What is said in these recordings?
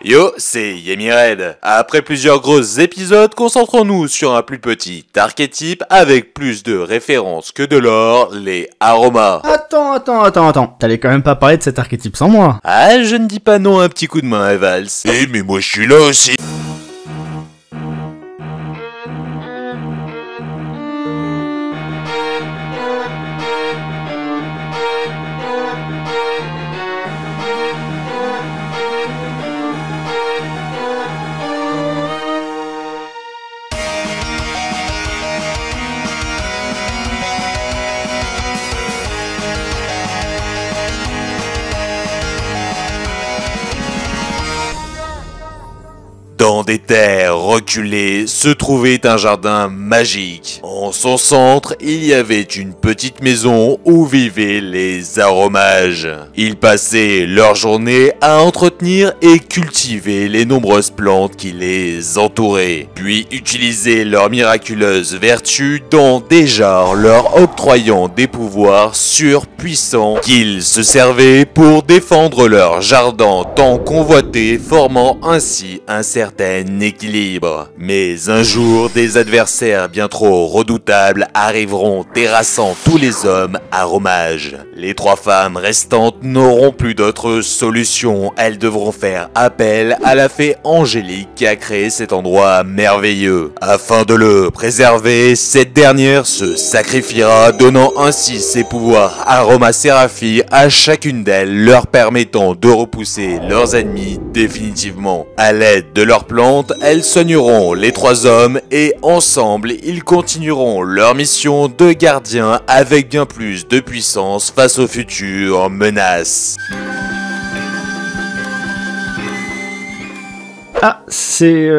Yo, c'est Yemired. Après plusieurs gros épisodes, concentrons-nous sur un plus petit archétype avec plus de références que de l'or, les aromas. Attends. T'allais quand même pas parler de cet archétype sans moi. Ah, je ne dis pas non à un petit coup de main, Evals. Eh mais moi je suis là aussi. Dans des terres reculées se trouvait un jardin magique. En son centre, il y avait une petite maison où vivaient les aromages. Ils passaient leur journée à entretenir et cultiver les nombreuses plantes qui les entouraient, puis utiliser leurs miraculeuses vertus dans des jarres leur octroyant des pouvoirs surpuissants qu'ils se servaient pour défendre leur jardin tant convoité, formant ainsi un certain équilibre. Mais un jour, des adversaires bien trop redoutables arriveront terrassant tous les hommes aromages. Les trois femmes restantes n'auront plus d'autre solution. Elles devront faire appel à la fée Angélique qui a créé cet endroit merveilleux. Afin de le préserver, cette dernière se sacrifiera, donnant ainsi ses pouvoirs aromaséraphie à chacune d'elles, leur permettant de repousser leurs ennemis définitivement. À l'aide de leurs plantes, elles soigneront les trois hommes et ensemble, ils continueront leur mission de gardien avec bien plus de puissance face aux futures menaces. Ah, c'est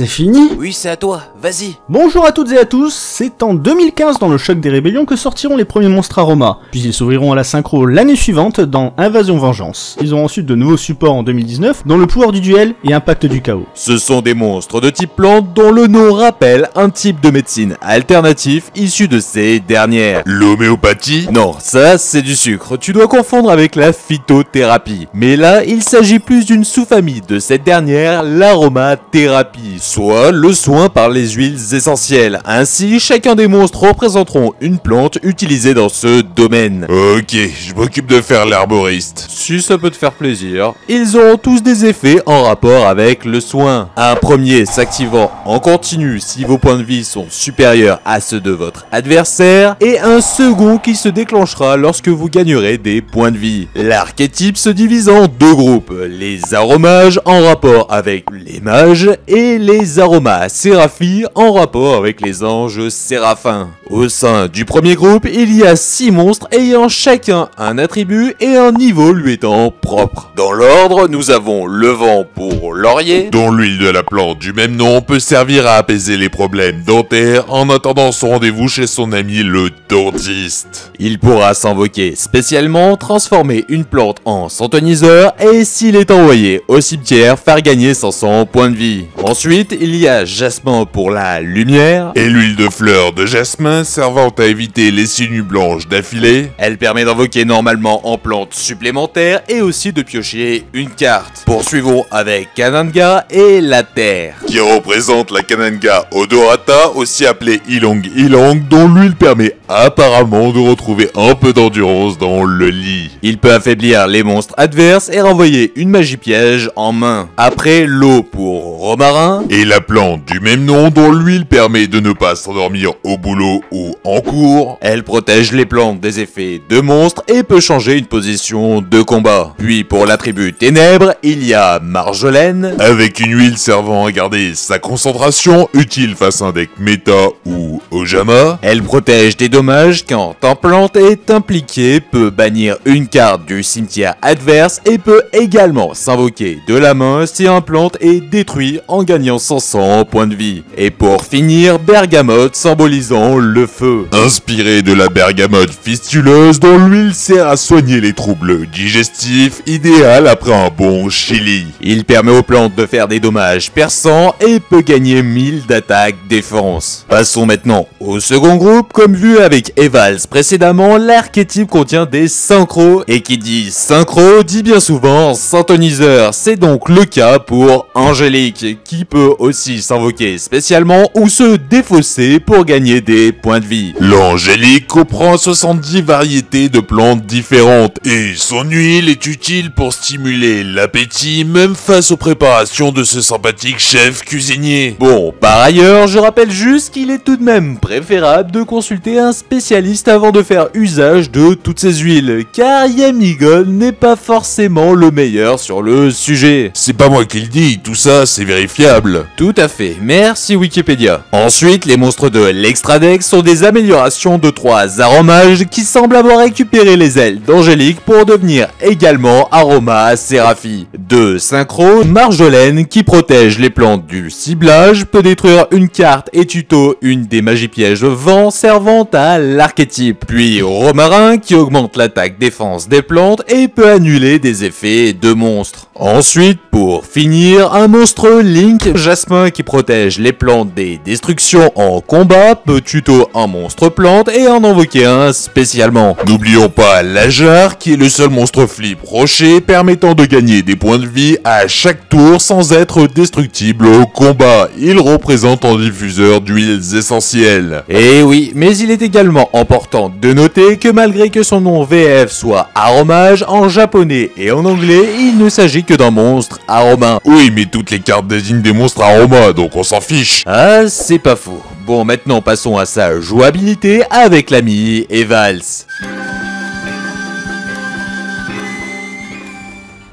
fini? Oui, c'est à toi, vas-y. Bonjour à toutes et à tous, c'est en 2015 dans le choc des rébellions que sortiront les premiers monstres aromas, puis ils s'ouvriront à la synchro l'année suivante dans Invasion Vengeance. Ils ont ensuite de nouveaux supports en 2019, dont le pouvoir du duel et Impact du chaos. Ce sont des monstres de type plante dont le nom rappelle un type de médecine alternatif issu de ces dernières. L'homéopathie? Non, ça c'est du sucre, tu dois confondre avec la phytothérapie. Mais là, il s'agit plus d'une sous-famille de cette dernière, l'aromathérapie, soit le soin par les huiles essentielles. Ainsi, chacun des monstres représenteront une plante utilisée dans ce domaine. Ok, je m'occupe de faire l'herboriste. Si ça peut te faire plaisir. Ils auront tous des effets en rapport avec le soin. Un premier s'activant en continu si vos points de vie sont supérieurs à ceux de votre adversaire, et un second qui se déclenchera lorsque vous gagnerez des points de vie. L'archétype se divise en deux groupes, les aromages en rapport avec les mages et les aromas séraphies en rapport avec les anges séraphins. Au sein du premier groupe, il y a 6 monstres ayant chacun un attribut et un niveau lui étant propre. Dans l'ordre, nous avons le vent pour laurier, Dont l'huile de la plante du même nom peut servir à apaiser les problèmes dentaires en attendant son rendez-vous chez son ami le dentiste. il pourra s'invoquer spécialement, transformer une plante en santoniseur et s'il est envoyé au cimetière, faire gagner 500 points de vie. Ensuite, il y a jasmin pour la lumière. Et l'huile de fleur de jasmin servant à éviter les sinues blanches d'affilée. Elle permet d'invoquer normalement en plante supplémentaire et aussi de piocher une carte. Poursuivons avec Kananga et la terre. Qui représente la Kananga odorata, aussi appelée Ilong Ilong, dont l'huile permet apparemment de retrouver un peu d'endurance dans le lit. Il peut affaiblir les monstres adverses et renvoyer une magie piège en main. Après, l'eau pour romarin. Et la plante du même nom dont l'huile permet de ne pas s'endormir au boulot ou en cours. Elle protège les plantes des effets de monstres et peut changer une position de combat. Puis pour l'attribut ténèbres, il y a Marjolaine. Avec une huile servant à garder sa concentration, utile face à un deck méta ou Ojama. Elle protège des dommages quand un plante est impliqué, peut bannir une carte du cimetière adverse et peut également s'invoquer de la main si un plante plante est détruit en gagnant 500 points de vie. Et pour finir, bergamote symbolisant le feu. Inspiré de la bergamote fistuleuse dont l'huile sert à soigner les troubles digestifs, idéal après un bon chili. Il permet aux plantes de faire des dommages perçants et peut gagner 1000 d'attaque défense. Passons maintenant au second groupe. Comme vu avec Evals précédemment, l'archétype contient des synchros, et qui dit synchro dit bien souvent synthoniseur. C'est donc le cas pour Angélique, qui peut aussi s'invoquer spécialement ou se défausser pour gagner des points de vie. L'Angélique comprend 70 variétés de plantes différentes et son huile est utile pour stimuler l'appétit même face aux préparations de ce sympathique chef cuisinier. Bon, par ailleurs, je rappelle juste qu'il est tout de même préférable de consulter un spécialiste avant de faire usage de toutes ces huiles, car Yamigon n'est pas forcément le meilleur sur le sujet. C'est pas moi qui le dis, tout ça c'est vérifiable. Tout à fait, merci Wikipédia. Ensuite, les monstres de l'Extradex sont des améliorations de 3 aromages qui semblent avoir récupéré les ailes d'Angélique pour devenir également Aroma Séraphi. 2 synchro, Marjolaine qui protège les plantes du ciblage, peut détruire une carte et tuto une des magies pièges vent servant à l'archétype. Puis Romarin qui augmente l'attaque défense des plantes et peut annuler des effets de monstres. Ensuite, pour finir, un monstre Link, Jasmin qui protège les plantes des destructions en combat, peut tuto un monstre plante et en invoquer un spécialement. N'oublions pas Lajar qui est le seul monstre flip rocher permettant de gagner des points de vie à chaque tour sans être destructible au combat. Il représente un diffuseur d'huiles essentielles. Et oui, mais il est également important de noter que malgré que son nom VF soit aromage, en japonais et en anglais, il ne s'agit que d'un monstre aroma. Oui, mais toutes les cartes désignent des monstres aromas, donc on s'en fiche. Ah, c'est pas faux. Bon, maintenant passons à sa jouabilité avec l'ami Evals.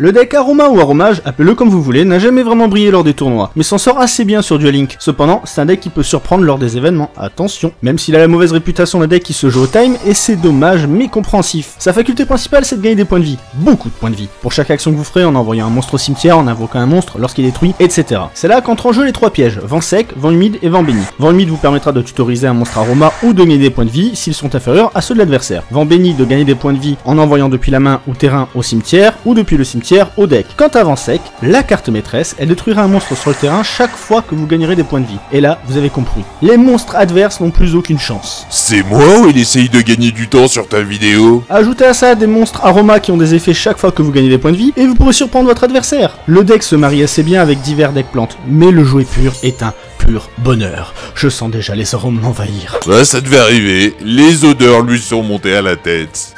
Le deck Aroma ou Aromage, appelez-le comme vous voulez, n'a jamais vraiment brillé lors des tournois, mais s'en sort assez bien sur Duel Link. Cependant, c'est un deck qui peut surprendre lors des événements, attention. Même s'il a la mauvaise réputation d'un deck qui se joue au time, et c'est dommage mais compréhensif. Sa faculté principale, c'est de gagner des points de vie, beaucoup de points de vie, pour chaque action que vous ferez en envoyant un monstre au cimetière, en invoquant un monstre lorsqu'il est détruit, etc. C'est là qu'entrent en jeu les 3 pièges, vent sec, vent humide et vent béni. Vent humide vous permettra de tutoriser un monstre Aroma ou de gagner des points de vie s'ils sont inférieurs à ceux de l'adversaire. Vent béni de gagner des points de vie en envoyant depuis la main ou terrain au cimetière, ou depuis le cimetière au deck. Quant à vent sec, la carte maîtresse, elle détruira un monstre sur le terrain chaque fois que vous gagnerez des points de vie. Et là, vous avez compris. Les monstres adverses n'ont plus aucune chance. C'est moi ou il essaye de gagner du temps sur ta vidéo? Ajoutez à ça des monstres Aroma qui ont des effets chaque fois que vous gagnez des points de vie, et vous pourrez surprendre votre adversaire. Le deck se marie assez bien avec divers decks plantes, mais le jouet pur est un pur bonheur. Je sens déjà les arômes m'envahir. Bah ça devait arriver, les odeurs lui sont montées à la tête.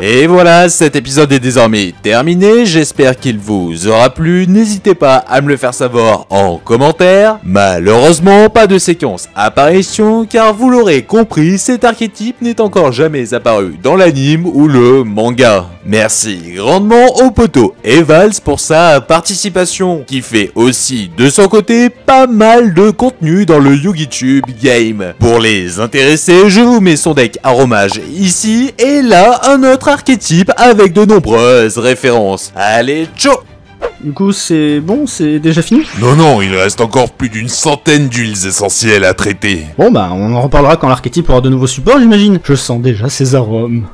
Et voilà, cet épisode est désormais terminé, j'espère qu'il vous aura plu, n'hésitez pas à me le faire savoir en commentaire. Malheureusement, pas de séquence apparition, car vous l'aurez compris, cet archétype n'est encore jamais apparu dans l'anime ou le manga. Merci grandement au poteau Evals pour sa participation, qui fait aussi de son côté pas mal de contenu dans le YugiTube Game. Pour les intéressés, je vous mets son deck Aromage ici, et là un autre archétype avec de nombreuses références. Allez, ciao! Du coup, c'est bon, c'est déjà fini? Non, il reste encore plus d'une centaine d'huiles essentielles à traiter. Bon bah, on en reparlera quand l'archétype aura de nouveaux supports, j'imagine. Je sens déjà ces arômes.